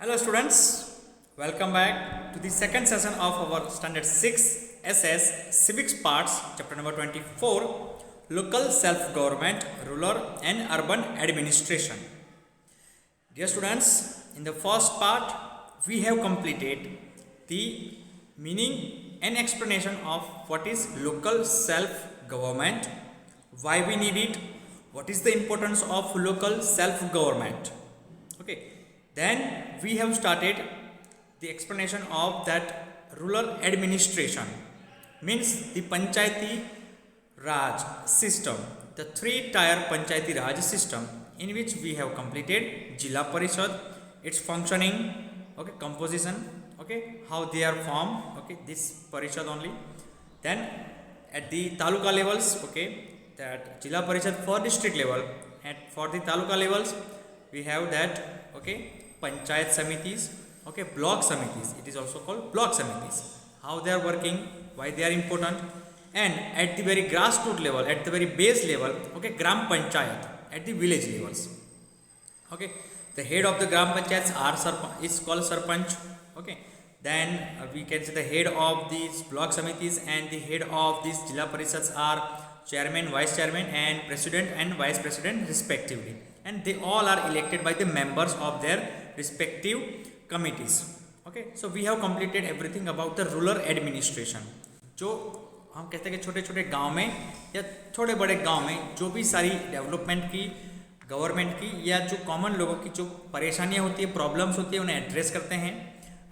Hello students, welcome back to the second session of our standard 6 SS civics parts chapter number 24 local self government, rural and urban administration. Dear students, in the first part we have completed the meaning and explanation of what is local self government, why we need it, what is the importance of local self government. Okay, then we have started the explanation of that rural administration, means the panchayati raj system, the three-tier panchayati raj system, in which we have completed Jilla Parishad, its functioning, okay, composition, okay, how they are formed, okay, this Parishad only. Then at the taluka levels, okay, that Jilla Parishad for district level, and for the taluka levels we have that, okay, panchayat samitis, okay, block samitis, it is also called block samitis, how they are working, why they are important. And at the very grassroots level, at the very base level, okay, gram panchayat, at the village levels, okay, the head of the gram panchayats is called sarpanch, okay. Then we can say the head of these block samitis and the head of these Jilla Parishads are chairman, vice chairman and president and vice president respectively, and they all are elected by the members of their respective committees. Okay, so we have completed everything about the rural administration. जो हम कहते हैं कि छोटे छोटे गांव में या थोड़े बड़े गांव में जो भी सारी डेवलपमेंट की, गवर्नमेंट की या जो कॉमन लोगों की जो परेशानियां होती है, प्रॉब्लम्स होती है, उन्हें एड्रेस करते हैं,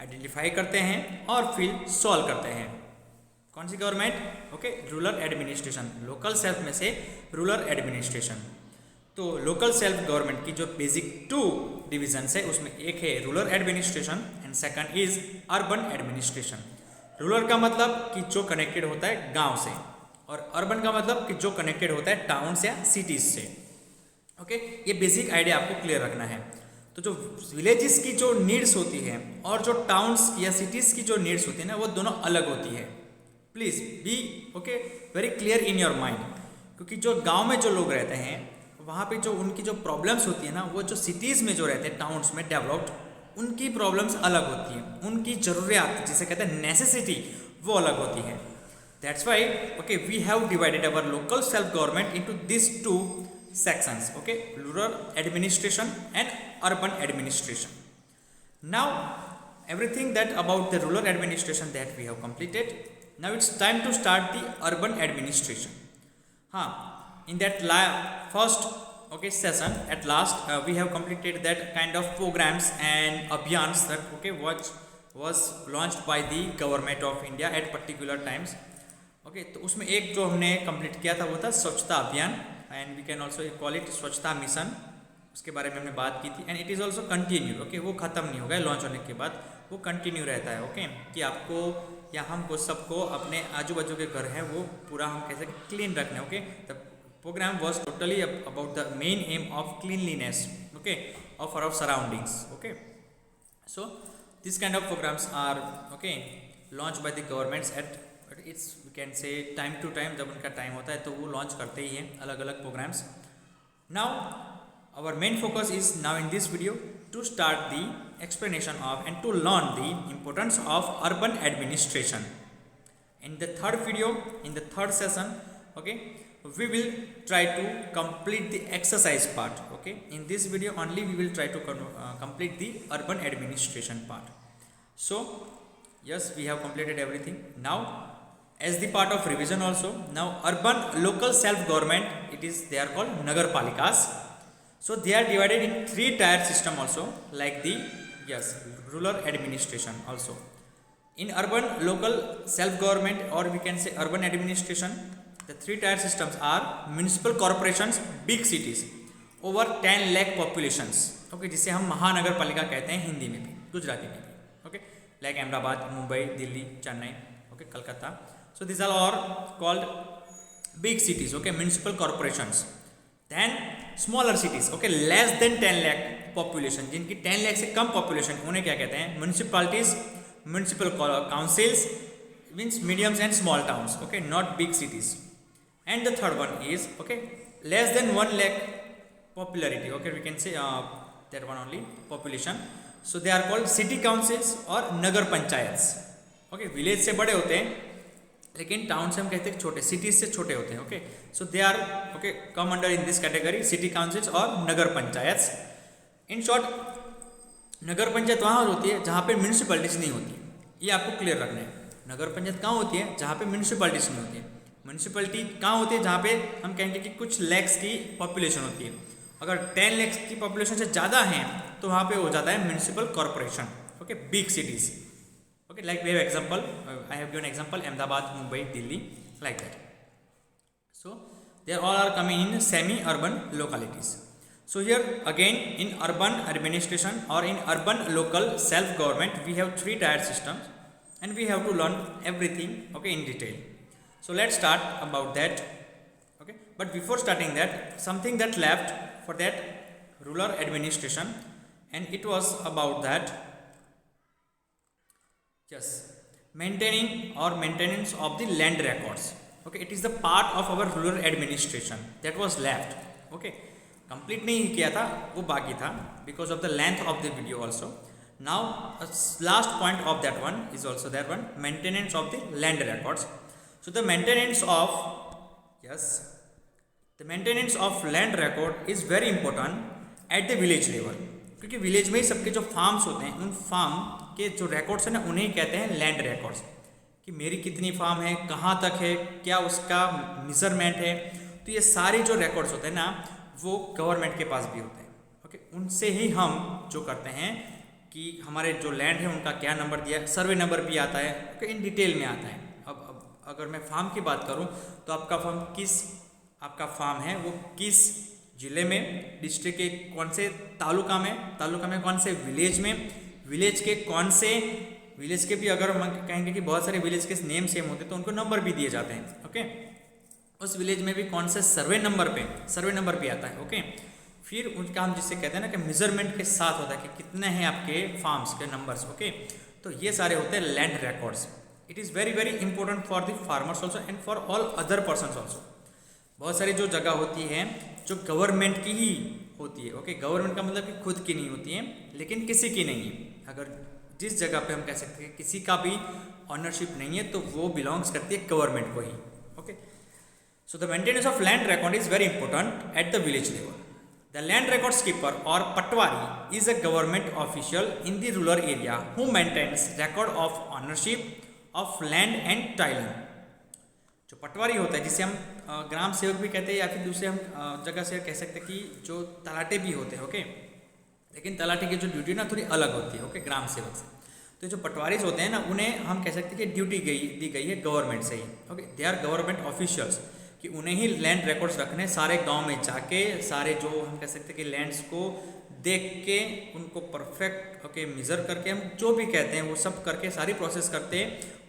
आइडेंटिफाई करते हैं और फिर सॉल्व करते हैं. कौन सी government? Okay, rural administration. Local self में से रूरल एडमिनिस्ट्रेशन. तो लोकल सेल्फ गवर्नमेंट की जो बेसिक टू डिविजन है उसमें एक है rural administration and second is urban administration. Rural का मतलब कि जो कनेक्टेड होता है गांव से, और अर्बन का मतलब कि जो कनेक्टेड होता है टाउन से या सिटीज से. ओके, ये बेसिक आइडिया आपको क्लियर रखना है. तो जो विलेजेस की जो नीड्स होती है और जो टाउन्स या सिटीज की जो नीड्स होती है ना, वो दोनों अलग होती है. Please be okay very clear in your mind, क्योंकि जो गांव में जो लोग रहते हैं वहाँ पे जो उनकी जो प्रॉब्लम्स होती है ना, वो जो सिटीज़ में जो रहते हैं, टाउन्स में डेवलप्ड, उनकी प्रॉब्लम्स अलग होती हैं, उनकी ज़रूरियात जिसे कहते हैं नेसेसिटी, वो अलग होती है. That's why okay we have divided our local self government into this two sections, okay, rural administration and urban administration. Now everything that about the rural administration that we have completed, now it's time to start the urban administration. In that first okay session at last we have completed that kind of programs and abhiyans that okay what was launched by the government of India at particular times. Okay, तो उसमें एक जो हमने complete किया था वो था Swachhata Abhiyan, and we can also call it Swachhata mission. उसके बारे में हमने बात की थी, and it is also continue. Okay, वो ख़त्म नहीं होगा लॉन्च होने के बाद, वो कंटिन्यू रहता है. ओके, कि आपको या हमको सबको अपने आजू बाजू के घर हैं वो पूरा हम कैसे क्लीन रखना है. Okay, the program was totally about the main aim of cleanliness, okay, of our surroundings. Okay, so this kind of programs are okay launch by the governments at its we can say time to time. जब उनका time होता है तो वो launch करते ही हैं अलग अलग programs. Now our main focus is now in this video to start the explanation of and to learn the importance of urban administration. In the third video, in the third session, okay, we will try to complete the exercise part. Okay, in this video only we will try to complete the urban administration part. So yes, we have completed everything. Now as the part of revision also, now urban local self government, it is they are called nagar palikas. So they are divided in three tier system also, like the yes rural administration also. In urban local self government, or we can say urban administration, the three tier systems are municipal corporations, big cities over 10 lakh populations. Okay, जिसे हम महानगर पालिका कहते हैं हिंदी में भी, गुजराती में भी. Okay, like Ahmedabad, Mumbai, Delhi, Chennai, okay, Calcutta. So these are all called big cities, okay, municipal corporations. Then smaller cities, okay, less than 10 lakh population, जिनकी 10 lakh से कम population, उन्हें क्या कहते हैं? Municipalities, municipal councils, means mediums and small towns, okay, not big cities. And the third one is okay less than 1 lakh popularity, okay, we can say that one only population, so they are called city councils और नगर panchayat. Okay, village से बड़े होते हैं लेकिन town से हम कहते हैं छोटे, सिटीज से छोटे होते हैं। Okay, so they are okay come under in this category city councils और नगर पंचायत। इन शॉर्ट, नगर पंचायत वहाँ होती है जहाँ पे म्यूनिसिपैलिटीज नहीं होती, ये आपको क्लियर रखना है। नगर पंचायत कहाँ होती है? जहाँ पे म्यूनिसिपैलिटीज नहीं होती है। म्यूनिसिपैलिटी कहाँ होती है? जहाँ पे हम कहेंगे कि कुछ लैक्स की पॉपुलेशन होती है। अगर 10 लैक्स की पॉपुलेशन से ज़्यादा है तो वहाँ पे हो जाता है municipal corporation. Okay, big cities. Okay, like we have example, I have given example Ahmedabad, Mumbai, Delhi, like that. So they all are coming in semi-urban localities. So here again in urban administration or in urban local self-government, we have 3-tier systems, and we have to learn everything okay in detail. So let's start about that. Okay, but before starting that, something that left for that rural administration, and it was about that. Yes, maintaining or maintenance of the land records. Okay, it is the part of our rural administration that was left. Okay, complete नहीं किया था, वो बाकी था because of the length of the video also. Now last point of that one is also that one, maintenance of the land records. So the maintenance of the maintenance of land record is very important at the village level. क्योंकि village में ही सबके जो farms होते हैं, उन farm के जो records हैं ना, उन्हें कहते हैं लैंड रिकॉर्ड्स। कि मेरी कितनी फार्म है, कहाँ तक है, क्या उसका मेजरमेंट है, तो ये सारे जो रिकॉर्ड्स होते हैं ना, वो गवर्नमेंट के पास भी होते हैं। ओके, उनसे ही हम जो करते हैं कि हमारे जो लैंड है उनका क्या नंबर दिया है, सर्वे नंबर भी आता है। ओके, इन डिटेल में आता है। अब अगर मैं फार्म की बात करूँ तो आपका फार्म है वो किस जिले में, डिस्ट्रिक्ट के कौन से तालुका में कौन से विलेज के कौन से विलेज के भी, अगर हम कहेंगे कि बहुत सारे विलेज के नेम सेम होते तो उनको नंबर भी दिए जाते हैं। ओके, उस विलेज में भी कौन से सर्वे नंबर भी आता है। ओके, फिर उनका हम जिससे कहते हैं ना कि मेजरमेंट के साथ होता है कि कितने हैं आपके फार्म्स के नंबर्स। ओके, तो ये सारे होते हैं land records. It is very very important for the farmers also and for all other persons also. बहुत सारी जो जगह होती है जो गवर्नमेंट की ही होती है। ओके, गवर्नमेंट का मतलब कि खुद की नहीं होती है, लेकिन किसी की नहीं है। अगर जिस जगह पे हम कह सकते हैं किसी का भी ऑनरशिप नहीं है तो वो बिलोंग्स करती है गवर्नमेंट को ही। Okay, so the maintenance of land record is very important at the village level. The land records keeper or patwari is a government official in the rural area who maintains record of ownership of land and tilling. जो पटवारी होता है, जिसे हम ग्राम सेवक भी कहते हैं या फिर दूसरे हम जगह से कह सकते हैं कि जो तलाटे भी होते हैं। ओके, लेकिन तलाटे की जो ड्यूटी ना थोड़ी अलग होती है। ओके, ग्राम सेवक से। तो जो पटवारीज होते हैं ना, उन्हें हम कह सकते हैं कि ड्यूटी दी गई है गवर्नमेंट से ही। Okay, they are government officials, कि उन्हें ही लैंड रिकॉर्ड्स रखने, सारे गांव में जाके सारे जो हम कह सकते हैं कि लैंड्स को देख के उनको परफेक्ट ओके मेज़र करके, हम जो भी कहते हैं वो सब करके सारी प्रोसेस करते हैं।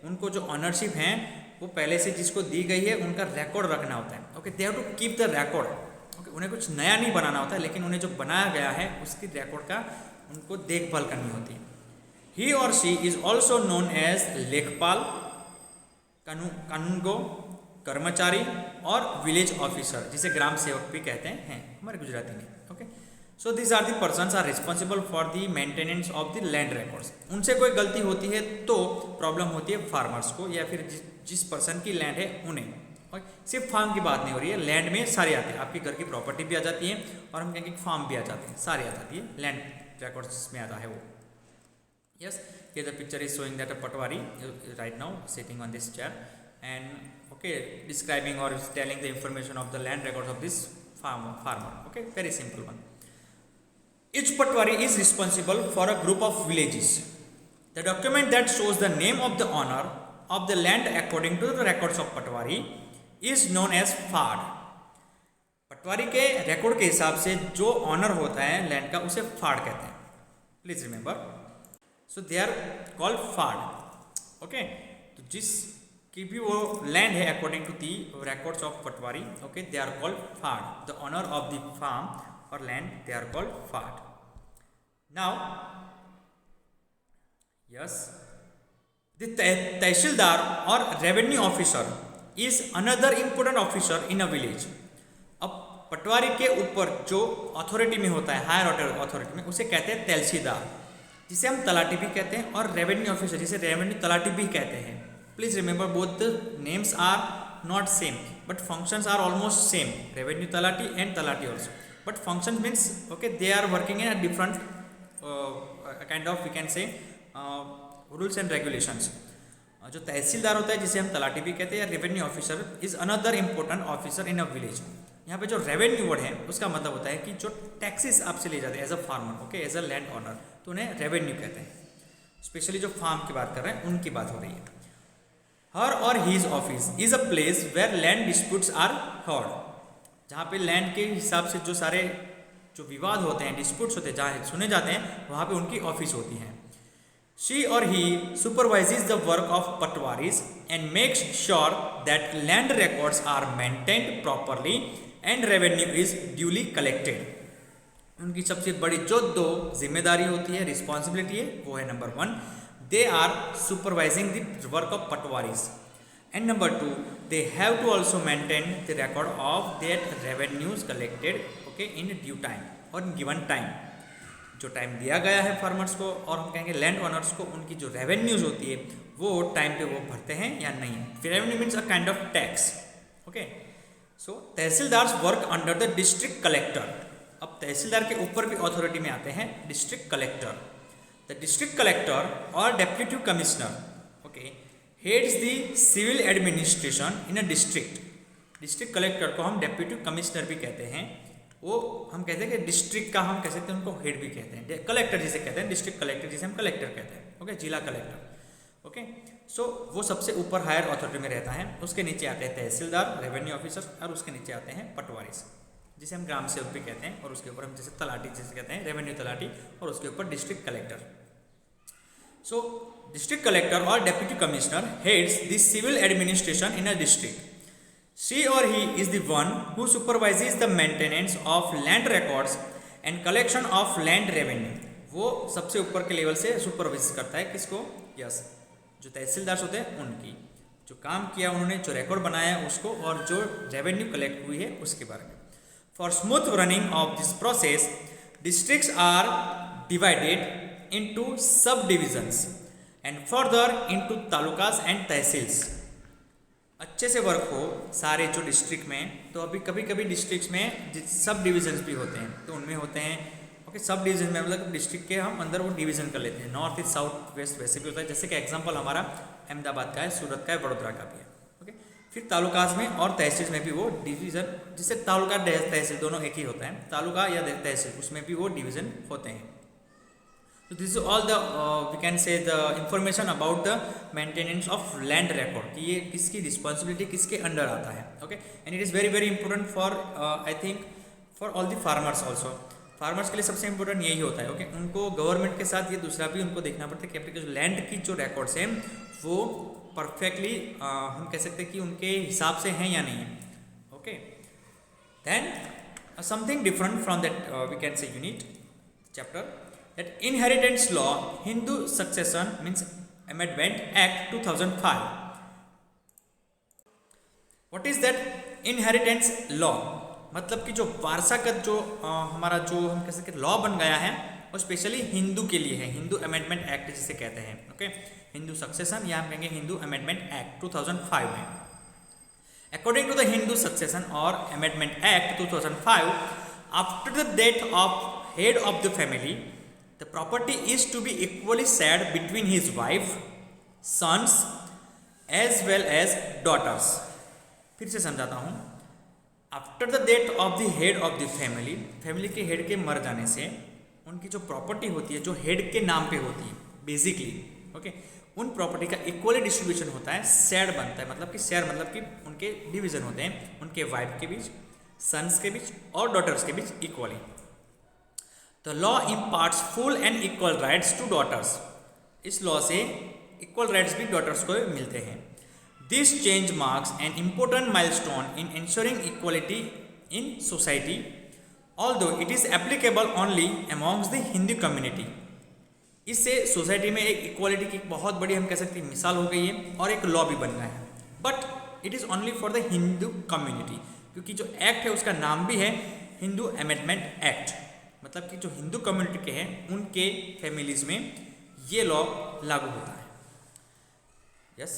उनको जो ऑनरशिप हैं वो पहले से जिसको दी गई है उनका रिकॉर्ड रखना होता है। Okay, they have to keep the record. Okay, उन्हें कुछ नया नहीं बनाना होता है, लेकिन उन्हें जो बनाया गया है उसकी रिकॉर्ड का उनको देखभाल करनी होती है। ही और she is also known as Lekhpal, Kanungo, कर्मचारी और विलेज ऑफिसर, जिसे ग्राम सेवक भी कहते हैं हमारे गुजराती में। Okay, so this are the persons are responsible for the maintenance of the land records. उनसे कोई गलती होती है तो प्रॉब्लम होती है फार्मर्स को, या फिर जिस पर्सन की लैंड है उन्हें। और सिर्फ फार्म की बात नहीं हो रही है, लैंड में सारी आती है, आपके घर की प्रॉपर्टी भी आ जाती है और हम कहेंगे फार्म भी आ जाते हैं, सारी आ जाती है, लैंड रिकॉर्ड्स में आता है वो। Yes, here the picture is showing that a patwari right now sitting on this chair and okay describing और telling the information of the land records of this farmer. Okay, very simple one. Each patwari is responsible for a group of villages. The document that shows the name of the owner of the land according to the records of patwari is known as फाड़। पटवारी के record के हिसाब से जो honour होता है land का उसे फाड़ कहते हैं। Please remember, so they are called फाड़। ओके, तो जिसकी भी वो लैंड है according to the records of patwari, okay, they are called फाड़। The owner of the farm or land they are called फाड़। Now yes, the tahsildar or revenue officer is another important officer in a village. अब पटवारी के ऊपर जो authority में होता है, higher order authority में, उसे कहते हैं तहसीलदार, जिसे हम तलाटी भी कहते हैं, और रेवेन्यू ऑफिसर जिसे रेवेन्यू तलाटी भी कहते हैं। Please remember both the names are not same but functions are almost same, revenue Talati and Talati also, but function means okay they are working in a different kind of we can say rules and regulations. जो तहसीलदार होता है जिसे हम तलाटी भी कहते हैं, या revenue officer is another important officer in a village. यहाँ पे जो रेवेन्यू वर्ड है उसका मतलब होता है कि जो टैक्सेस आपसे ले जाते हैं as a farmer, okay, as a land owner, तो उन्हें रेवेन्यू कहते हैं। स्पेशली जो फार्म की बात कर रहे हैं उनकी बात हो रही है। हर और his office is a place where land disputes are heard, जहाँ पे लैंड के हिसाब से जो सारे जो विवाद होते हैं, डिस्प्यूट्स होते हैं, जहाँ सुने जाते हैं, वहाँ पे उनकी ऑफिस होती हैं। She or he supervises the work of patwaris and makes sure that land records are maintained properly and revenue is duly collected. उनकी सबसे बड़ी जो दो जिम्मेदारी होती है, रिस्पॉन्सिबिलिटी है, वो है number 1 they are supervising the work of patwaris, and number 2 they have to also maintain the record of that revenues collected okay in due time or in given time. जो टाइम दिया गया है फार्मर्स को और हम कहेंगे लैंड ओनर्स को, उनकी जो रेवेन्यूज होती है वो टाइम पे वो भरते हैं या नहीं। Revenue means a kind of tax, okay. So tahsildars work under the district collector. अब तहसीलदार के ऊपर भी अथॉरिटी में आते हैं district collector. The district collector or deputy commissioner okay heads the civil administration in a district. District collector को हम deputy commissioner भी कहते हैं, वो हम कहते हैं कि डिस्ट्रिक्ट का हम कह सकते हैं, उनको हेड भी कहते हैं। कलेक्टर जिसे कहते हैं, डिस्ट्रिक्ट कलेक्टर जिसे हम कलेक्टर कहते हैं, ओके, जिला कलेक्टर, ओके। सो वो सबसे ऊपर हायर अथॉरिटी में रहता है। उसके नीचे आते हैं तहसीलदार, रेवेन्यू ऑफिसर, और उसके नीचे आते हैं पटवारीस जिसे हम ग्राम सेवक भी कहते हैं, और उसके ऊपर हम जैसे तलाटी जिसे कहते हैं, रेवेन्यू तलाटी, और उसके ऊपर district collector. So district collector or deputy commissioner heads the civil administration in a district. She or he is the one who supervises the maintenance of land records and collection of land revenue. वो सबसे ऊपर के level से supervise करता है किसको? Yes, जो तहसीलदार होते हैं उनकी, जो काम किया उन्होंने, जो रिकॉर्ड बनाया उसको, और जो रेवेन्यू कलेक्ट हुई है उसके बारे में। For smooth running of this process districts are divided into sub divisions and further into talukas and tahsils. अच्छे से वर्क हो सारे जो डिस्ट्रिक्ट में, तो अभी कभी कभी डिस्ट्रिक्ट्स में सब डिविजन्स भी होते हैं, तो उनमें होते हैं ओके सब डिवीजन में, मतलब डिस्ट्रिक्ट के हम अंदर वो डिवीजन कर लेते हैं, नॉर्थ ईस्ट साउथ वेस्ट वैसे भी होता है। जैसे कि एग्जांपल हमारा अहमदाबाद का है, सूरत का है, वडोदरा का भी है, ओके। फिर तालुकाज में और तहसील में भी वो डिवीजन, जिससे तालुका तहसील दोनों एक ही होता है, तालुका या तहसील उसमें भी वो डिवीजन होते हैं। So this is all the we can say the information about the maintenance of land record, कि ये किसकी रिस्पॉन्सिबिलिटी किसके अंडर आता है, okay. And it is very very important for I think for all the farmers also. Farmers के लिए सबसे important यही होता है, ओके। उनको गवर्नमेंट के साथ ये दूसरा भी उनको देखना पड़ता है कि आपके जो लैंड की जो रिकॉर्ड्स हैं वो परफेक्टली हम कह सकते हैं कि उनके हिसाब से हैं या नहीं है, okay. Then something different from that we can say unit chapter that inheritance law Hindu succession means amendment act 2005. what is that inheritance law? मतलब कि जो वारसागत जो हमारा जो हम कह सकते लॉ बन गया है वो स्पेशली हिंदू के लिए है, हिंदू अमेंडमेंट एक्ट जिसे कहते हैं, ओके। हिंदू सक्सेशन या हम कहेंगे हिंदू अमेंडमेंट एक्ट 2005 में। According to the Hindu succession और amendment act 2005, after the death of head of the family the property is to be equally shared between his wife, sons as well as daughters. फिर से समझाता हूँ। After the death of the head of the family, family के head के मर जाने से उनकी जो प्रॉपर्टी होती है जो हेड के नाम पे होती है बेसिकली, ओके, उन प्रॉपर्टी का इक्वली डिस्ट्रीब्यूशन होता है, शेयर बनता है, मतलब कि शेयर मतलब कि उनके डिवीजन होते हैं उनके वाइफ के बीच, सन्स के बीच और डॉटर्स के बीच equally. The law imparts full and equal rights to daughters. इस लॉ से इक्वल राइट्स भी डॉटर्स को मिलते हैं। This change marks an important milestone in ensuring equality in society, although it is applicable only amongst the Hindu community. इससे society में एक equality की बहुत बड़ी हम कह सकते हैं मिसाल हो गई है और एक लॉ भी बन गया है, but it is only for the Hindu community, क्योंकि जो एक्ट है उसका नाम भी है हिंदू अमेंडमेंट एक्ट, मतलब कि जो हिंदू कम्युनिटी के हैं उनके फैमिलीज में ये लॉ लागू होता है। Yes,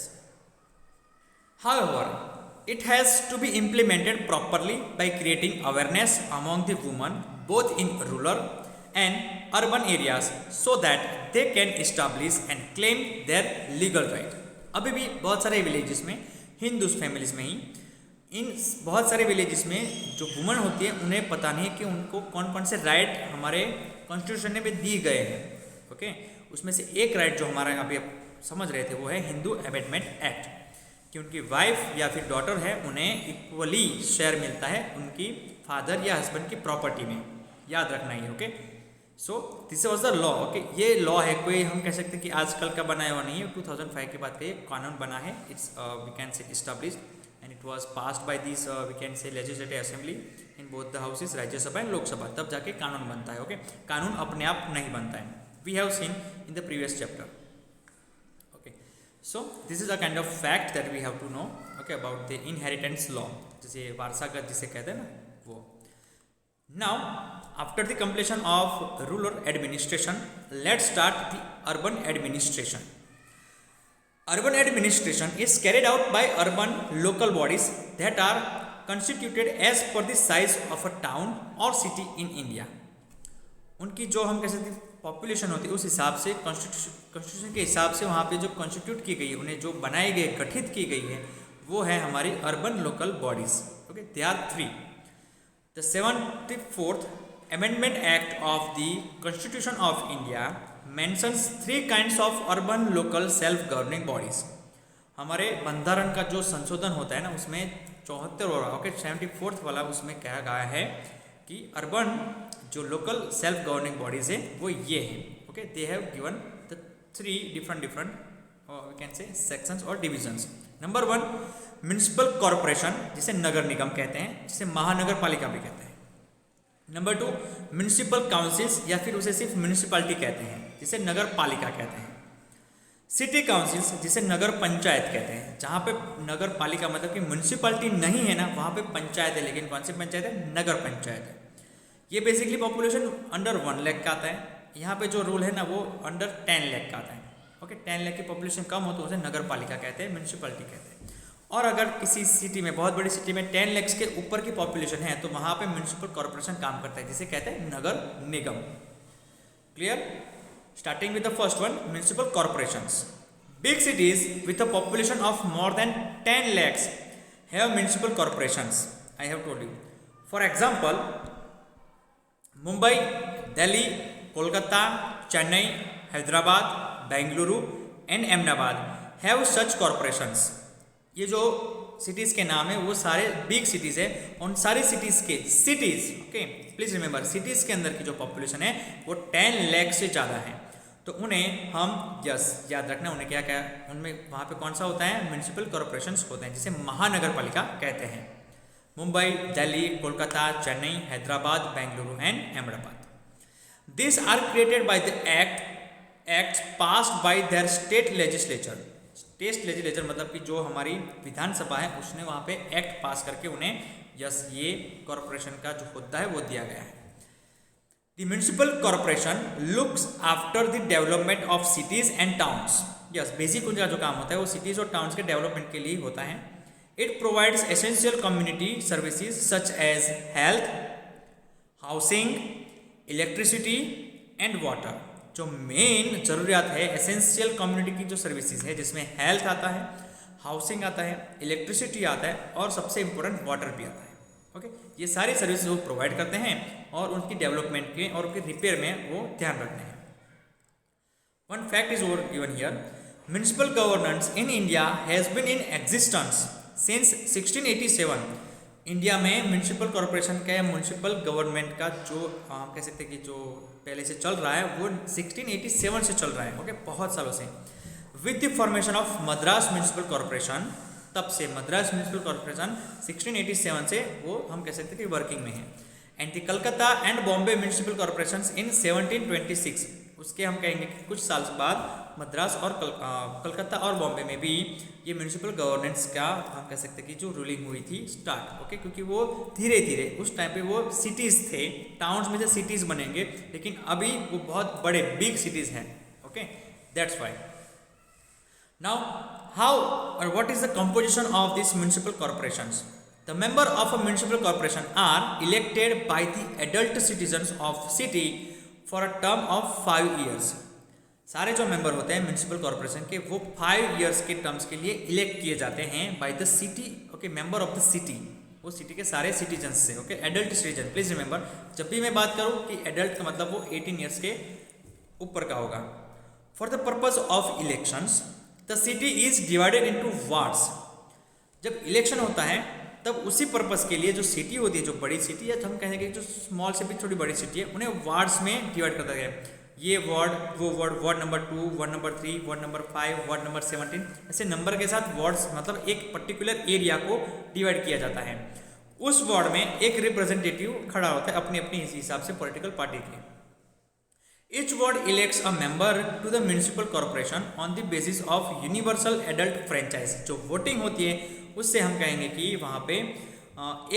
however it has to be implemented properly by creating awareness among the women both in rural and urban areas so that they can establish and claim their legal right. अभी भी बहुत सारे villages में, Hindu families में ही, इन बहुत सारे villages में जो वुमन होती है उन्हें पता नहीं है कि उनको कौन कौन से राइट हमारे कॉन्स्टिट्यूशन में दिए गए हैं। ओके, उसमें से एक राइट जो हमारा अभी समझ रहे थे वो है हिंदू अमेंडमेंट एक्ट, कि उनकी वाइफ या फिर डॉटर है उन्हें इक्वली शेयर मिलता है उनकी फादर या हस्बैंड की प्रॉपर्टी में। याद रखना ही। Okay, so this was the law. Okay, ये लॉ है, कोई हम कह सकते हैं कि आजकल का बनाया हुआ नहीं है, 2005 की बात करिए, कानून बना है। It's we can say established and it was passed by this we can say legislative assembly in both the houses, Rajya Sabha and Lok Sabha, तब जाके कानून बनता है। ओके, कानून अपने आप नहीं बनता है। We have seen in the previous chapter. Okay, so this is a kind of fact that we have to know okay about the inheritance law, जैसे वारसागत जिसे कहते हैं ना वो। Now after the completion of rural administration, let's start the urban administration. Urban administration is carried out by urban local bodies that are constituted as per the size of a town or city in India. उनकी जो हम कह सकते हैं population होती है उस हिसाब से, कॉन्स्टिट्यूशन के हिसाब से वहाँ पे जो कॉन्स्टिट्यूट की गई है, उन्हें जो बनाई गई, गठित की गई है, वो है हमारी urban local bodies. Okay, they are 3. The 74th Amendment Act of the Constitution of India mentions 3 kinds of urban local self-governing bodies. हमारे बंधारण का जो संशोधन होता है ना उसमें 74 हो रहा है। ओके, 74th वाला उसमें कहा गया है कि अर्बन जो लोकल सेल्फ गवर्निंग बॉडीज है वो ये है। Okay, they have given the 3 different we can say sections और डिविजन्स। नंबर 1 म्युनिसिपल कॉरपोरेशन, जिसे नगर निगम कहते हैं, जिसे महानगर पालिका भी कहते हैं। नंबर 2 म्युनिसिपल काउंसिल्स, या फिर उसे सिर्फ म्युनिसिपैलिटी कहते हैं, जिसे नगर पालिका कहते हैं। सिटी काउंसिल्स, जिसे नगर पंचायत कहते हैं, जहाँ पे नगर पालिका मतलब कि म्युनिसिपैलिटी नहीं है ना, वहाँ पे पंचायत है, लेकिन कौन सी पंचायत है? नगर पंचायत है। ये बेसिकली पॉपुलेशन अंडर 1 लाख का आता है। यहाँ पे जो रूल है ना वो अंडर 10 लाख का आता है। ओके, 10 लाख की पॉपुलेशन कम हो तो उसे नगर पालिका कहते हैं, म्युनिसिपैलिटी कहते हैं। और अगर किसी सिटी में, बहुत बड़ी सिटी में 10 लाख के ऊपर की पॉपुलेशन है तो वहाँ पे म्युनिसिपल कॉर्पोरेशन काम करता है, जिसे कहते हैं नगर निगम। Clear? Starting with the first one, municipal corporations. Big cities with a population of more than 10 lakhs have municipal corporations. I have told you. For example, Mumbai, Delhi, Kolkata, Chennai, Hyderabad, Bengaluru and Ahmedabad have such corporations. ये जो सिटीज़ के नाम है वो सारे big cities है। उन सारी सिटीज़ के ओके प्लीज़ रिमेंबर, सिटीज़ के अंदर की जो पॉपुलेशन है वो 10 लाख से ज़्यादा है, तो उन्हें हम याद रखना, उन्हें क्या क्या उनमें वहाँ पे कौन सा होता है? म्युनिसिपल कॉर्पोरेशंस होते हैं, जिसे महानगर पालिका कहते हैं। Mumbai, Delhi, Kolkata, Chennai, Hyderabad, Bengaluru and Ahmedabad. This are created by the acts passed by their state legislature. State legislature मतलब कि जो हमारी विधानसभा है उसने वहाँ पे एक्ट पास करके उन्हें ये कॉर्पोरेशन का जो होता है वो दिया गया है। The municipal corporation looks after the development of cities and towns. Basic उनका जो काम होता है वो सिटीज और टाउन्स के डेवलपमेंट के लिए होता है। It provides essential community services such as health, housing, electricity and water. जो मेन ज़रूरियात है, एसेंशियल कम्युनिटी की जो सर्विसेज है, जिसमें हेल्थ आता है, हाउसिंग आता है, इलेक्ट्रिसिटी आता है और सबसे इम्पोर्टेंट वाटर भी आता है। ओके, ये सारी सर्विसेज वो प्रोवाइड करते हैं और उनकी डेवलपमेंट के और उनके रिपेयर में वो ध्यान रखते हैं। One fact is over given here, municipal governance in India has been in existence since 1687। India में म्युनिसिपल कॉर्पोरेशन का या म्युनिसिपल गवर्नमेंट का जो हम कह सकते हैं कि जो पहले से चल रहा है वो 1687 से चल रहा है। ओके, बहुत सालों से। With the formation of Madras municipal corporation, तब से मद्रास म्युनिसिपल कॉर्पोरेशन 1687 से वो हम कह सकते हैं कि वर्किंग में है। And the Calcutta and Bombay municipal corporation in 1726, उसके हम कहेंगे कि कुछ साल बाद मद्रास और कलकत्ता और बॉम्बे में भी ये म्यूनिसिपल गवर्नेंस का हम कह सकते हैं कि जो रूलिंग हुई थी स्टार्ट, ओके, क्योंकि वो धीरे धीरे उस टाइम पे वो सिटीज़ थे, टाउन्स में से सिटीज़ बनेंगे, लेकिन अभी वो बहुत बड़े बिग सिटीज़ हैं, okay, that's Y. Now, how or what is the composition of these municipal corporations? The member of a municipal corporation are elected by the adult citizens of city for a term of 5 years. सारे जो member होते हैं municipal corporation के वो 5 years के terms के लिए elect किए जाते हैं by the city, okay, member of the city, वो सिटी के सारे सिटीजन्स से, okay, adult citizen. Please remember, जब भी मैं बात करूँ कि एडल्ट का मतलब वो 18 इयर्स के ऊपर का होगा. For the purpose of elections the city is divided into wards. जब इलेक्शन होता है तब उसी पर्पस के लिए जो सिटी होती है, जो बड़ी सिटी है, तो हम कहेंगे जो स्मॉल से भी थोड़ी बड़ी सिटी है, उन्हें वार्ड्स में डिवाइड करता गया. ये वार्ड, वो ward, ward number 2, ward number 3, ward number 5, ward number 17, ऐसे नंबर के साथ वार्ड्स मतलब एक पर्टिकुलर एरिया को डिवाइड किया जाता है. उस वार्ड में एक रिप्रेजेंटेटिव खड़ा होता है अपनी अपनी हिसाब से पॉलिटिकल पार्टी के. Each ward elects a member to the municipal corporation on the basis of universal adult franchise. जो वोटिंग होती है उससे हम कहेंगे कि वहाँ पे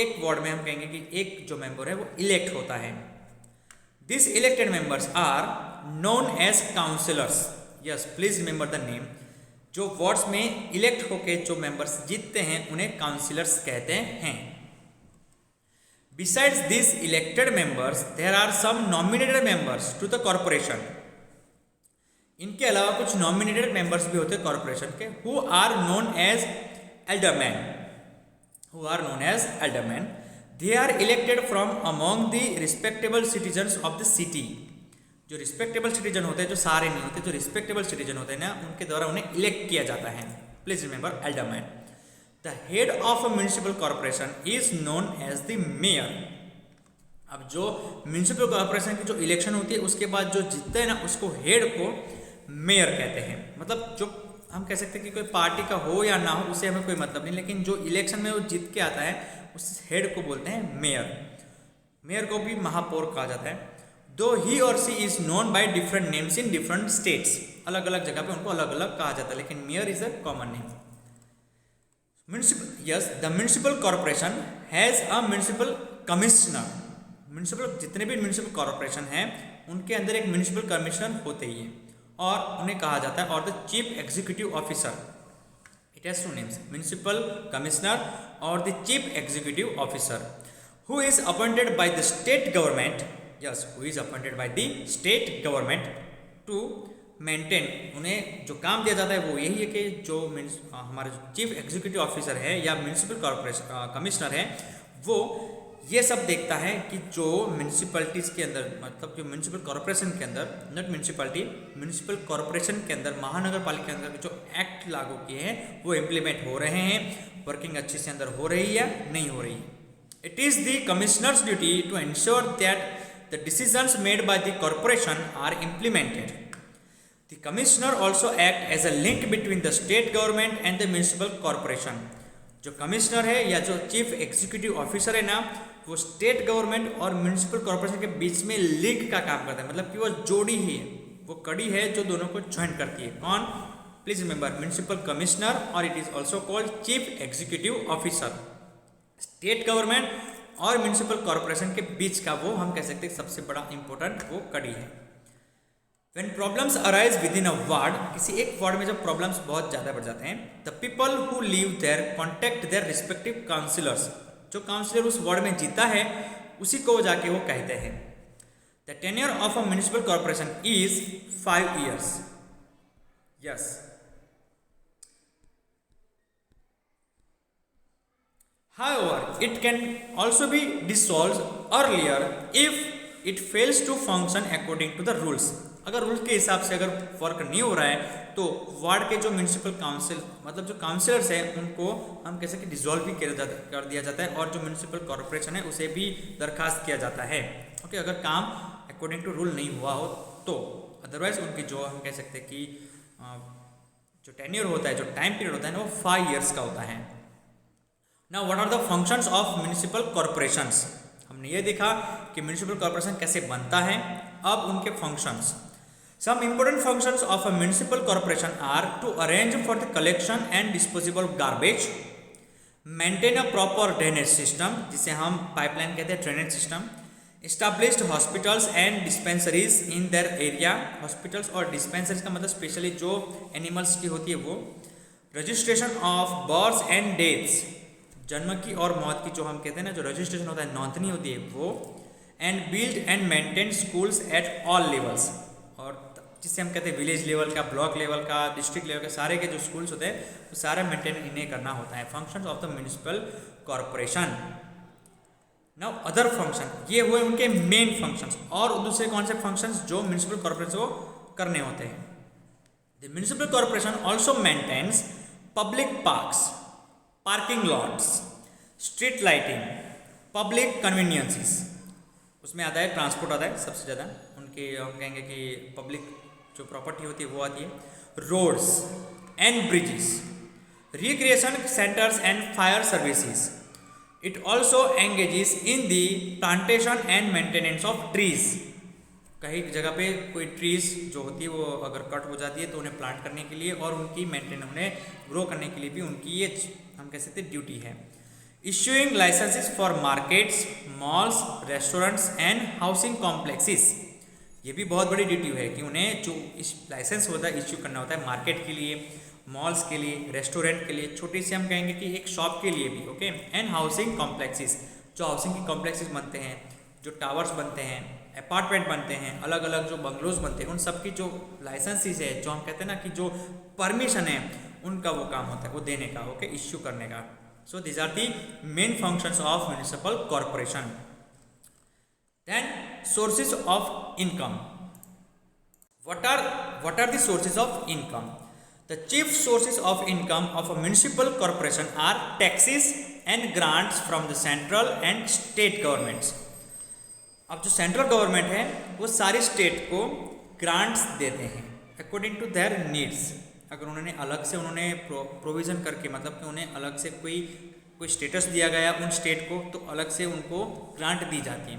एक वार्ड में हम कहेंगे कि एक जो मेंबर है वो इलेक्ट होता है. These elected members are known as councillors. Yes, please remember the name. जो वार्ड्स में इलेक्ट होके जो मेंबर्स जीतते हैं उन्हें काउंसिलर्स कहते हैं. Besides these elected members, there are some nominated members to the corporation. इनके अलावा कुछ nominated members भी होते हैं कॉर्पोरेशन के, who are known as aldermen. Who are known as aldermen. They are elected from among the respectable citizens of the city. जो respectable citizen होते हैं, जो सारे नहीं होते, जो respectable citizen होते हैं ना, उनके द्वारा उन्हें elect किया जाता है. Please remember alderman. The head of a municipal corporation is known as the mayor. अब जो म्यूनिसिपल कॉर्पोरेशन की जो इलेक्शन होती है उसके बाद जो जीतता है ना उसको हेड को मेयर कहते हैं. मतलब जो हम कह सकते हैं कि कोई पार्टी का हो या ना हो उससे हमें कोई मतलब नहीं, लेकिन जो इलेक्शन में वो जीत के आता है उस हेड को बोलते हैं मेयर. मेयर को भी महापौर कहा जाता है. दो ही और सी is known by different names in different states. अलग अलग जगह पे उनको अलग अलग कहा जाता है, लेकिन mayor is a common name. The municipal corporation has a municipal commissioner. Municipal जितने भी म्यूनिसिपल कॉर्पोरेशन हैं उनके अंदर एक म्यूनिसिपल कमिश्नर होते ही है और उन्हें कहा जाता है और the chief executive officer. It has two names, municipal commissioner or the chief executive officer, who is appointed by the state government. Yes, who is appointed by the state government to maintain. उन्हें जो काम दिया जाता है वो यही है कि जो हमारे चीफ एग्जीक्यूटिव ऑफिसर है या म्यूनिसिपल कॉर्पोरेशन कमिश्नर है वो ये सब देखता है कि जो म्यूनिसिपैलिटीज़ के अंदर, मतलब जो म्यूनिसिपल कॉर्पोरेशन के अंदर, नॉट म्यूनिसिपैलिटी, म्यूनिसिपल कॉर्पोरेशन के अंदर, महानगर पालिका के अंदर जो एक्ट लागू किए हैं वो इम्प्लीमेंट हो रहे हैं, वर्किंग अच्छे से अंदर हो रही है नहीं हो रही है. It is the commissioner's duty to ensure that the decisions made by the corporation are implemented. The commissioner also act as a link between the state government and the municipal corporation. जो commissioner है या जो chief executive officer है ना वो state government और municipal corporation के बीच में लिंक का काम करता है. मतलब कि वो जोड़ी ही है, वो कड़ी है जो दोनों को ज्वाइन करती है. कौन? प्लीज रिमेंबर, म्यूनिसिपल कमिश्नर और it is also called chief executive officer. State government और म्यूनिसिपल कॉर्पोरेशन के बीच का वो हम कह सकते हैं सबसे बड़ा इंपॉर्टेंट वो कड़ी है. When problems arise within a ward, किसी एक वार्ड में जब प्रॉब्लम्स बहुत ज़्यादा बढ़ जाते हैं, the people who live there contact their respective councillors. जो काउंसिलर उस वार्ड में जीता है उसी को जाके वो कहते हैं. The tenure of a municipal corporation is 5 years. Yes. However, it can also be dissolved earlier if it fails to function according to the rules. अगर रूल के हिसाब से अगर वर्क नहीं हो रहा है तो वार्ड के जो म्यूनिसिपल काउंसिल मतलब जो काउंसिलर्स हैं उनको हम कैसे कि डिसॉल्व भी कर दिया जाता है और जो म्यूनिसिपल कॉर्पोरेशन है उसे भी दरखास्त किया जाता है. ओके, अगर काम अकॉर्डिंग टू रूल नहीं हुआ हो तो. अदरवाइज उनकी जो हम कह सकते हैं कि जो टेन्योर होता है, जो टाइम पीरियड होता है ना वो 5 इयर्स का होता है. Now what are the functions of municipal corporations. हमने ये देखा कि म्यूनिसिपल कॉर्पोरेशन कैसे बनता है. अब उनके functions. Some important functions of a municipal corporation are to arrange for the collection and disposal of garbage, maintain a proper drainage system जिसे हम pipeline कहते हैं drainage system, established hospitals and dispensaries in their area, hospitals और dispensaries का मतलब specially जो animals की होती है वो, registration of births and deaths, जन्म की और मौत की जो हम कहते हैं ना जो रजिस्ट्रेशन होता है नोंदनी होती है वो, and build and maintain schools at all levels, और जिससे हम कहते हैं विलेज लेवल का, ब्लॉक लेवल का, डिस्ट्रिक्ट लेवल का, सारे के जो स्कूल्स होते हैं वो सारा मेंटेन इन्हें करना होता है. Functions of the municipal corporation. Now other function, ये हुए उनके मेन फंक्शंस. और दूसरे कौन से फंक्शंस जो म्यूनिसिपल कॉरपोरेशन को करने होते हैं. The municipal corporation also maintains public parks, parking lots, street lighting, public conveniences. उसमें आता है ट्रांसपोर्ट, आता है सबसे ज़्यादा उनके, हम कहेंगे कि पब्लिक जो प्रॉपर्टी होती है वो आती है, roads and bridges, recreation centres and fire services. It also engages in the plantation and maintenance of trees. कई जगह पे कोई ट्रीज जो होती है वो अगर कट हो जाती है तो उन्हें प्लांट करने के लिए और उनकी मेंटेन, उन्हें ग्रो करने के लिए भी उनकी ये हम कह सकते ड्यूटी है. Issuing licences for markets, malls, restaurants and housing complexes. ये भी बहुत बड़ी ड्यूटी है कि उन्हें जो लाइसेंस होता है इश्यू करना होता है मार्केट के लिए, मॉल्स के लिए, रेस्टोरेंट के लिए, छोटी सी हम कहेंगे कि एक शॉप के लिए भी. ओके. एंड हाउसिंग कॉम्प्लेक्सेस, जो हाउसिंग के कॉम्प्लेक्सेस बनते हैं, जो टावर्स बनते हैं, अपार्टमेंट बनते हैं, अलग अलग जो बंगलोज बनते हैं, उन सब की जो लाइसेंसेस है, जो हम कहते हैं ना कि जो परमिशन है, उनका वो काम होता है वो देने का. ओके. इश्यू करने का. So these are the main functions of municipal corporation. Then sources of income. What are the sources of income? The chief sources of income of a municipal corporation are taxes and grants from the central and state governments. अब जो central government है वो सारी state को grants देते हैं according to their needs. अगर उन्होंने अलग से उन्होंने प्रोविज़न करके, मतलब कि उन्हें अलग से कोई स्टेटस दिया गया उन स्टेट को, तो अलग से उनको ग्रांट दी जाती है.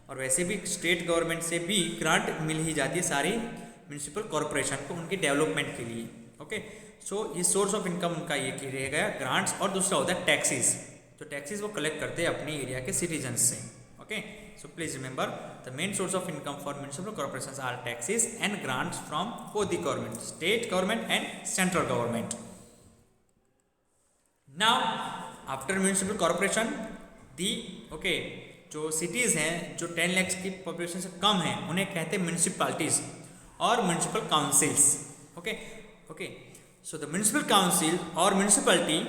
और वैसे भी स्टेट गवर्नमेंट से भी ग्रांट मिल ही जाती है सारी म्यूनिसिपल कॉरपोरेशन को उनके डेवलपमेंट के लिए. ओके. सो ये सोर्स ऑफ इनकम उनका ये रह गया ग्रांट्स. और दूसरा होता है टैक्सेस. तो टैक्सेस वो कलेक्ट करते हैं अपने एरिया के सिटीजन्स से. Okay. So please remember the main source of income for municipal corporations are taxes and grants from both the government, state government and central government. Now after municipal corporation, the जो cities हैं जो 10 lakhs की population से कम हैं उन्हें कहते हैं municipalities और municipal councils. Okay. So the municipal council or municipality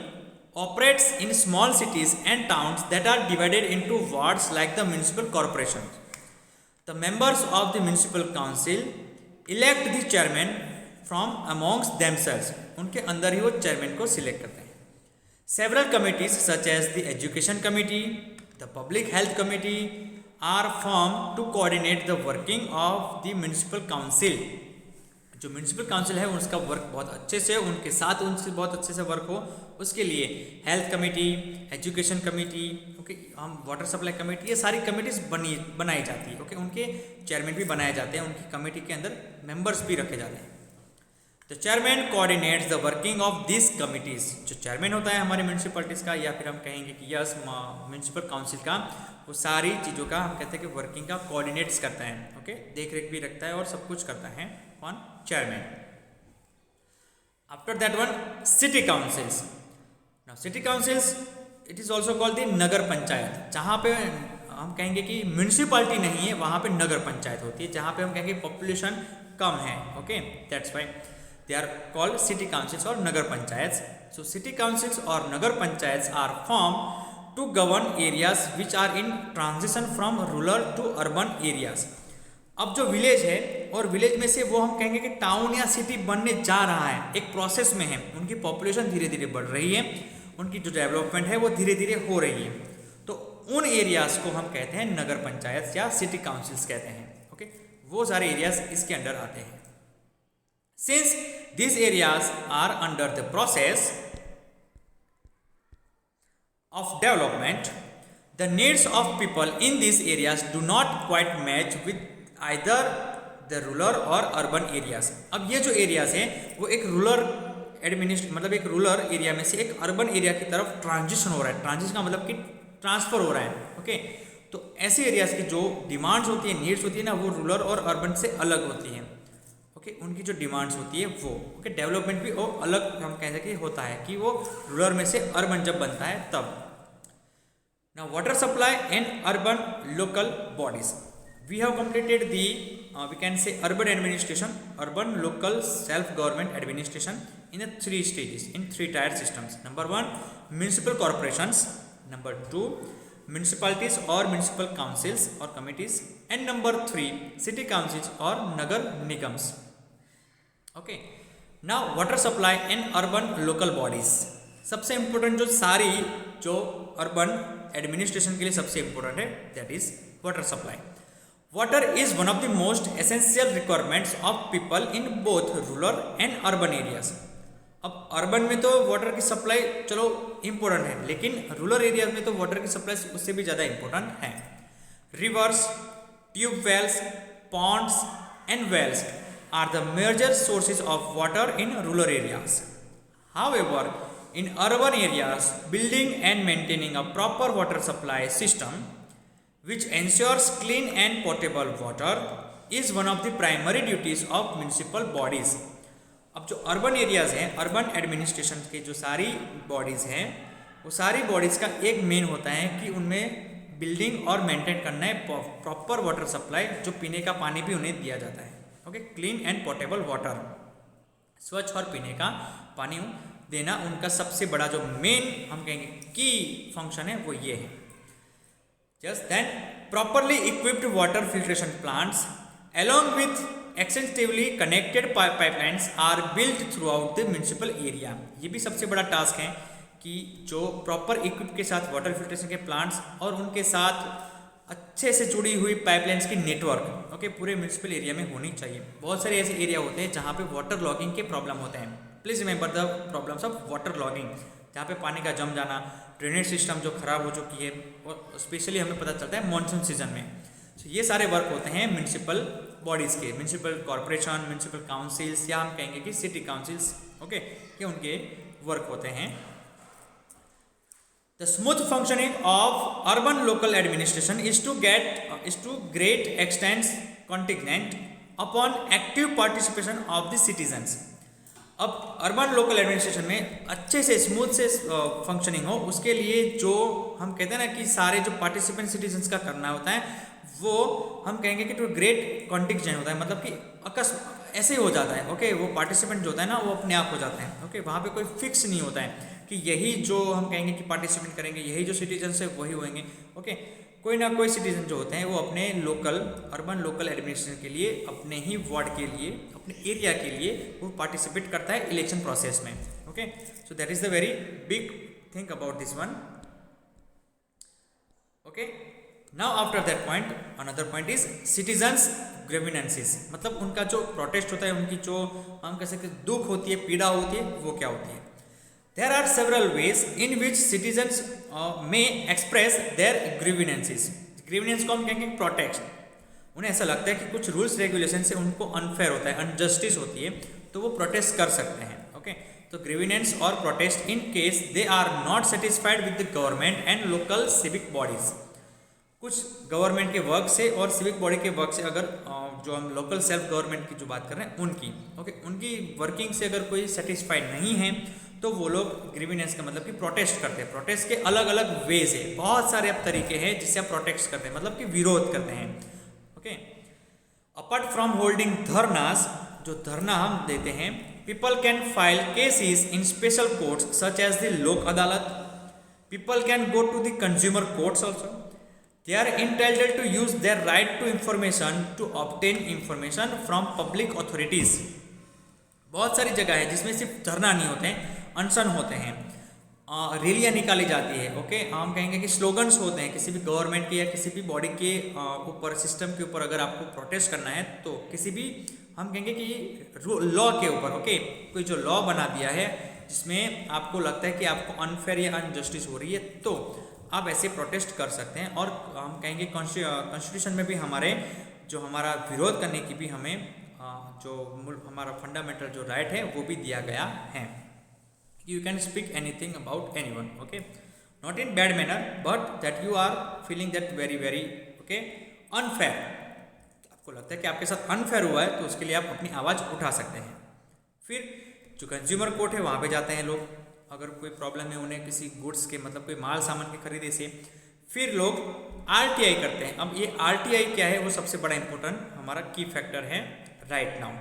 operates in small cities and towns that are divided into wards like the municipal corporation. The members of the municipal council elect the chairman from amongst themselves. उनके अंदर ही वो chairman को select करते हैं. Several committees such as the education committee, the public health committee are formed to coordinate the working of the municipal council. जो municipal council है उसका work बहुत अच्छे से उनके साथ उनसे बहुत अच्छे से वर्क हो, उसके लिए health committee, education committee, okay, हम वाटर सप्लाई कमेटी, ये सारी कमेटीज बनाई जाती है. ओके. उनके चेयरमैन भी बनाए जाते हैं, उनकी कमेटी के अंदर मेंबर्स भी रखे जाते हैं. The chairman coordinates the working of this committees. जो चेयरमैन होता है हमारे म्यूनिसिपलिटीज़ का, या फिर हम कहेंगे कि यस म्यूनिसिपल काउंसिल का, वो सारी चीज़ों का हम कहते हैं कि वर्किंग का कोऑर्डिनेट्स करता है. ओके. देख रेख भी रखता है और सब कुछ करता है on chairman. After that one, city councils. Now city councils, it is also called the नगर पंचायत. जहाँ पे हम कहेंगे कि म्यूनिसिपैलिटी नहीं है वहाँ पे नगर पंचायत होती है, जहाँ पे हम कहेंगे पॉपुलेशन कम है. Okay. That's why they are called city councils और नगर पंचायत. सो सिटी काउंसिल्स और नगर panchayat are form to govern areas which are in transition from rural to urban areas. अब जो विलेज है और विलेज में से वो हम कहेंगे कि टाउन या सिटी बनने जा रहा है, एक प्रोसेस में है, उनकी पॉपुलेशन धीरे धीरे बढ़ रही है, उनकी जो डेवलपमेंट है वो धीरे धीरे हो रही है, तो उन एरियाज को हम कहते हैं नगर पंचायत या सिटी काउंसिल्स कहते हैं. ओके. वो सारे एरियाज इसके अंडर आते हैं. Since this areas are under the process of development, the needs of people in this areas do not quite match with either the rural और अर्बन एरियाज। अब ये जो एरियाज हैं वो एक रूरल मतलब एक रूरल एरिया में से एक अर्बन एरिया की तरफ ट्रांजिशन हो रहा है। ट्रांजिशन का मतलब कि ट्रांसफर हो रहा है। ओके, तो ऐसे एरियाज की जो डिमांड्स होती है, नीड्स होती है ना, वो रूरल और अर्बन से अलग होती हैं। ओके, उनकी जो डिमांड्स होती है वो ओके, डेवलपमेंट भी वो अलग हम कह सकें होता है कि वो रूरल में से अर्बन जब बनता है तब। Now, water supply and urban local bodies. We have completed the we can say urban administration, urban local self-government administration in the 3 stages, in 3 tier systems. Number 1, municipal corporations. Number 2, municipalities or municipal councils or committees. And number 3, city councils or nagar nigams. Okay. Now, water supply and urban local bodies. सबसे important जो सारी जो urban administration के लिए सबसे important है that is water supply. Water is one of the most essential requirements of people in both rural and urban areas. अब urban में तो वाटर की सप्लाई चलो इम्पोर्टेंट है, लेकिन रूरल एरियाज में तो वाटर की सप्लाई उससे भी ज़्यादा इम्पोर्टेंट है। Rivers, tubewells, ponds and wells are the major sources of water in rural areas. However, in urban areas, building and maintaining a proper water supply system which ensures clean and potable water is one of the primary duties of municipal bodies. अब जो urban areas हैं, urban administration के जो सारी bodies हैं, वो सारी bodies का एक मेन होता है कि उनमें बिल्डिंग और मेंटेन करना है प्रॉपर वाटर सप्लाई, जो पीने का पानी भी उन्हें दिया जाता है। Okay, clean and portable water, स्वच्छ और पीने का पानी देना उनका सबसे बड़ा जो मेन हम कहेंगे की फंक्शन है वो ये है। Just then properly equipped water filtration plants along with extensively connected pipelines are built throughout the municipal area. ये भी सबसे बड़ा टास्क है कि जो प्रॉपर इक्विप के साथ वाटर फिल्ट्रेशन के प्लांट्स और उनके साथ अच्छे से जुड़ी हुई पाइपलाइंस की नेटवर्क ओके पूरे म्यूनिसिपल एरिया में होनी चाहिए। बहुत सारे ऐसे एरिया होते हैं जहाँ पे वाटर लॉगिंग के प्रॉब्लम होते हैं। Please remember the problems of water logging, जहाँ पे पानी का जम जाना, ड्रेनेज सिस्टम जो खराब हो चुकी है, और स्पेशली हमें पता चलता है मानसून सीजन में। तो ये सारे वर्क होते हैं म्यूनिसिपल बॉडीज़ के, म्यूनिसिपल कॉरपोरेशन, म्यूनिसिपल काउंसिल्स या हम कहेंगे कि सिटी काउंसिल्स ओके, ये उनके वर्क होते हैं। The smooth functioning of urban local administration is to great extent contingent upon active participation of the citizens. अब अर्बन लोकल एडमिनिस्ट्रेशन में अच्छे से स्मूथ से फंक्शनिंग हो, उसके लिए जो हम कहते हैं ना कि सारे जो पार्टिसिपेंट सिटीजन्स का करना होता है वो हम कहेंगे कि टू ग्रेट कॉन्टिजेंट होता है, मतलब कि ऐसे ही हो जाता है ओके। वो पार्टिसिपेंट जो होता है ना वो अपने आप हो जाता है ओके। वहाँ पे कोई फिक्स नहीं होता है कि यही जो हम कहेंगे कि पार्टिसिपेंट करेंगे, यही जो सिटीजन्स है वही होंगे ओके। कोई ना कोई सिटीजन जो होते हैं वो अपने लोकल अर्बन लोकल एडमिनिस्ट्रेशन के लिए, अपने ही वार्ड के लिए, अपने एरिया के लिए वो पार्टिसिपेट करता है इलेक्शन प्रोसेस में okay. So that is the very big thing about this one okay. Now after that point another point is citizens grievances, मतलब उनका जो प्रोटेस्ट होता है, उनकी जो हम कह सकते दुख होती है, पीड़ा होती है, वो क्या होती है। There are several ways in which citizens may express their grievances. Grievance को हम कहेंगे प्रोटेस्ट। उन्हें ऐसा लगता है कि कुछ रूल्स रेगुलेशन से उनको अनफेयर होता है, अनजस्टिस होती है, तो वो प्रोटेस्ट कर सकते हैं ओके। तो ग्रीवेंस और protest in case they are not satisfied with the government and local civic bodies. कुछ गवर्नमेंट के वर्क से और सिविक बॉडी के वर्क से अगर जो हम लोकल सेल्फ गवर्नमेंट की जो बात कर रहे हैं उनकी ओके, उनकी वर्किंग से अगर कोई सेटिस्फाइड नहीं है तो वो लोग ग्रीवेंस का मतलब कि प्रोटेस्ट करते हैं। प्रोटेस्ट के अलग अलग वेज है, बहुत सारे अब तरीके हैं जिससे आप प्रोटेस्ट करते हैं, मतलब कि विरोध करते हैं okay. Apart from holding dharnas, जो धरना हम देते हैं, people can file cases in special courts such as the Lok Adalat. People can go to the consumer courts also. They are entitled to use their right to information to obtain information from public authorities. बहुत सारी जगह है जिसमें सिर्फ धरना नहीं होते हैं, अनशन होते हैं, रैलियाँ निकाली जाती है ओके। हम कहेंगे कि स्लोगन्स होते हैं किसी भी गवर्नमेंट के या किसी भी बॉडी के ऊपर, सिस्टम के ऊपर अगर आपको प्रोटेस्ट करना है तो किसी भी हम कहेंगे कि लॉ के ऊपर ओके, कोई जो लॉ बना दिया है जिसमें आपको लगता है कि आपको अनफेयर या अनजस्टिस हो रही है तो आप ऐसे प्रोटेस्ट कर सकते हैं। और हम कहेंगे कॉन्स्टिट्यूशन में भी हमारे जो हमारा विरोध करने की भी हमें जो हमारा फंडामेंटल जो राइट है वो भी दिया गया है। You can speak anything about anyone, okay, not in bad manner but that you are feeling that very very okay unfair, आपको लगता है कि आपके साथ अनफेयर हुआ है तो उसके लिए आप अपनी आवाज़ उठा सकते हैं। फिर जो कंज्यूमर कोर्ट है वहाँ पे जाते हैं लोग, अगर कोई प्रॉब्लम है उन्हें किसी गुड्स के मतलब कोई माल सामान के खरीदे से। फिर लोग आरटीआई करते हैं। अब ये आरटीआई क्या है वो सबसे बड़ा इंपॉर्टेंट हमारा की फैक्टर है राइट नाउ।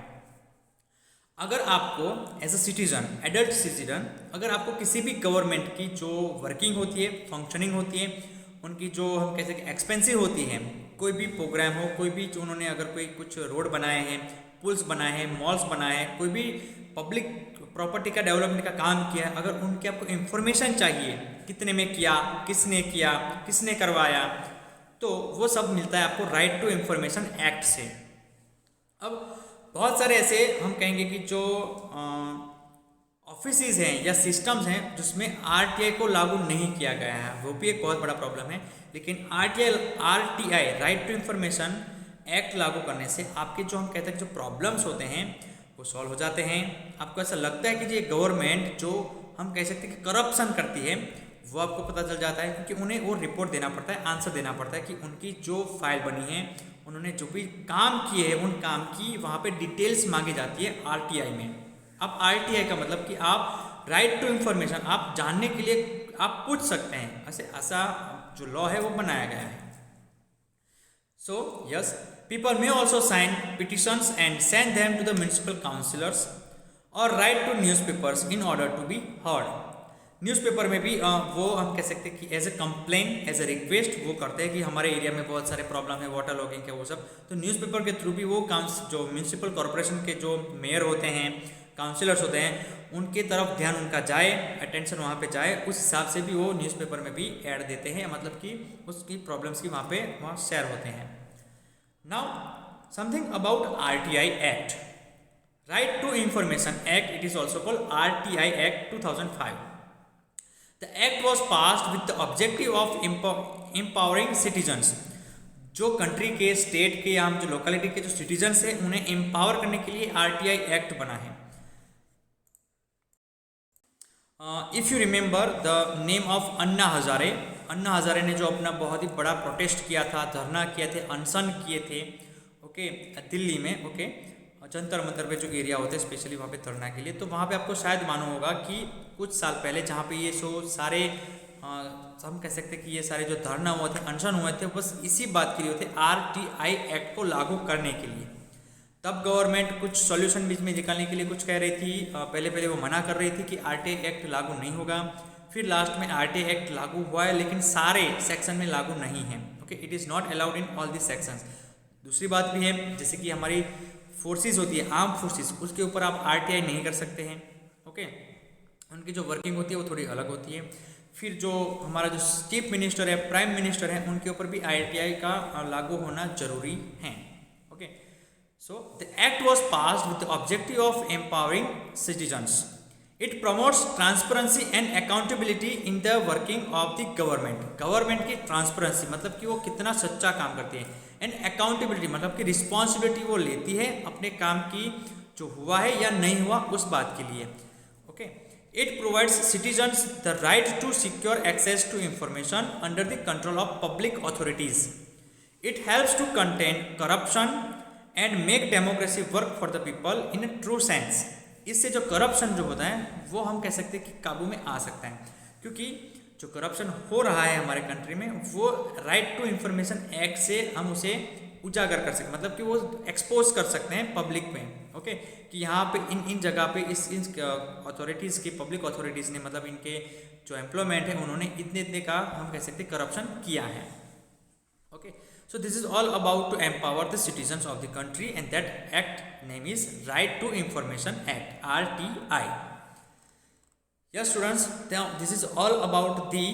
अगर आपको as a citizen, adult citizen, अगर आपको किसी भी गवर्नमेंट की जो वर्किंग होती है, फंक्शनिंग होती है, उनकी जो हम कह सकते हैं एक्सपेंसिव होती है, कोई भी प्रोग्राम हो, कोई भी जो उन्होंने अगर कोई कुछ रोड बनाए हैं, पुल्स बनाए हैं, मॉल्स बनाए हैं, कोई भी पब्लिक प्रॉपर्टी का डेवलपमेंट का काम किया है, अगर उनकी आपको इंफॉर्मेशन चाहिए, कितने में किया, किसने करवाया, तो वो सब मिलता है आपको राइट टू इंफॉर्मेशन एक्ट से। अब बहुत सारे ऐसे हम कहेंगे कि जो ऑफिसेज हैं या सिस्टम्स हैं जिसमें आरटीआई को लागू नहीं किया गया है, वो भी एक बहुत बड़ा प्रॉब्लम है। लेकिन RTI right to information act लागू करने से आपके जो हम कहते हैं जो प्रॉब्लम्स होते हैं वो सॉल्व हो जाते हैं। आपको ऐसा लगता है कि ये गवर्नमेंट जो हम कह सकते हैं कि करप्शन करती है वो आपको पता चल जाता है, क्योंकि उन्हें वो रिपोर्ट देना पड़ता है, आंसर देना पड़ता है कि उनकी जो फाइल बनी है, उन्होंने जो भी काम किए हैं उन काम की वहाँ पे डिटेल्स मांगी जाती है आरटीआई में। अब आरटीआई का मतलब कि आप राइट टू इंफॉर्मेशन आप जानने के लिए आप पूछ सकते हैं, ऐसा जो लॉ है वो बनाया गया है। So yes, people may also sign petitions and send them to the municipal councillors or write to newspapers in order to be heard. Newspaper में भी वो हम कह सकते हैं कि as a complain, as a request वो करते हैं कि हमारे एरिया में बहुत सारे प्रॉब्लम है, वाटर लॉगिंग के वो सब, तो न्यूज़पेपर के थ्रू भी वो जो म्यूनसिपल कॉरपोरेशन के जो मेयर होते हैं, काउंसिलर्स होते हैं, उनके तरफ ध्यान उनका जाए, अटेंशन वहाँ पे जाए, उस हिसाब से भी वो न्यूज़पेपर में भी ऐड देते हैं, मतलब कि उसकी प्रॉब्लम्स की वहाँ शेयर होते हैं। Now something about RTI Act, Right to Information Act, it is also called RTI Act 2005. The act was passed with the objective of empowering citizens. जो कंट्री के, स्टेट के या हम जो लोकेलिटी के जो सिटीजन्स हैं उन्हें एम्पावर करने के लिए RTI एक्ट बना है। If you remember the name of Anna Hazare ने जो अपना बहुत ही बड़ा प्रोटेस्ट किया था, धरना किए थे, अनशन किए थे, ओके, दिल्ली में, ओके, जंतर मंतर पे जो एरिया होते हैं स्पेशली वहाँ पे धरना के लिए, तो वहाँ पे आपको शायद मालूम होगा कि कुछ साल पहले जहाँ पे ये सारे हम कह सकते हैं कि ये सारे जो धरना हुए थे, अनशन हुए थे, बस इसी बात के लिए होते, RTI एक्ट को लागू करने के लिए। तब गवर्नमेंट कुछ सॉल्यूशन बीच में निकालने के लिए कुछ कह रही थी, पहले वो मना कर रही थी कि RTI एक्ट लागू नहीं होगा, फिर लास्ट में RTI एक्ट लागू हुआ है, लेकिन सारे सेक्शन में लागू नहीं है, okay, it is not allowed in all the sections. दूसरी बात भी है, जैसे कि हमारी फोर्सेस होती है, आर्म फोर्सेस, उसके ऊपर आप RTI नहीं कर सकते हैं, ओके, उनकी जो वर्किंग होती है वो थोड़ी अलग होती है। फिर जो हमारा जो चीफ मिनिस्टर है, प्राइम मिनिस्टर है, उनके ऊपर भी RTI का लागू होना जरूरी है, okay. So the act was passed with the objective of empowering citizens. It promotes transparency and accountability in the working of the government. Government की ट्रांसपेरेंसी मतलब कि वो कितना सच्चा काम करती है, एंड अकाउंटेबिलिटी मतलब कि रिस्पॉन्सिबिलिटी वो लेती है अपने काम की, जो हुआ है या नहीं हुआ उस बात के लिए, okay. It provides citizens the right to secure access to information under the control of public authorities. It helps to contain corruption and make democracy work for the people in a true sense. इससे जो corruption जो होता है वो हम कह सकते हैं कि काबू में आ सकता है, क्योंकि जो करप्शन हो रहा है हमारे कंट्री में वो राइट टू इंफॉर्मेशन एक्ट से हम उसे उजागर कर सकते, मतलब कि वो एक्सपोज कर सकते हैं पब्लिक में, ओके, कि यहाँ पे इन जगह पे इन अथॉरिटीज़ की, पब्लिक अथॉरिटीज़ ने, मतलब इनके जो एम्प्लॉयमेंट है उन्होंने इतने का हम कह सकते हैं करप्शन किया है, okay. So this is all about to empower the citizens of the country, and that act name is Right to Information Act, RTI. Yes students, now this is all about the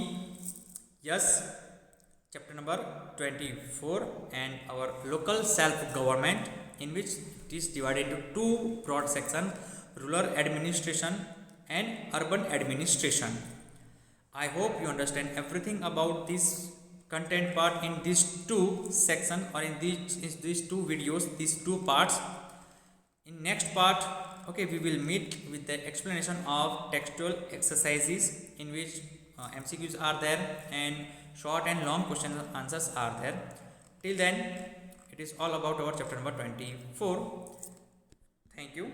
chapter number 24 and our local self-government, in which it is divided into two broad sections, rural administration and urban administration. I hope you understand everything about this content part in these two section or in these two videos, these two parts. In next part, okay, we will meet with the explanation of textual exercises in which MCQs are there and short and long question answers are there. Till then, it is all about our chapter number 24. Thank you.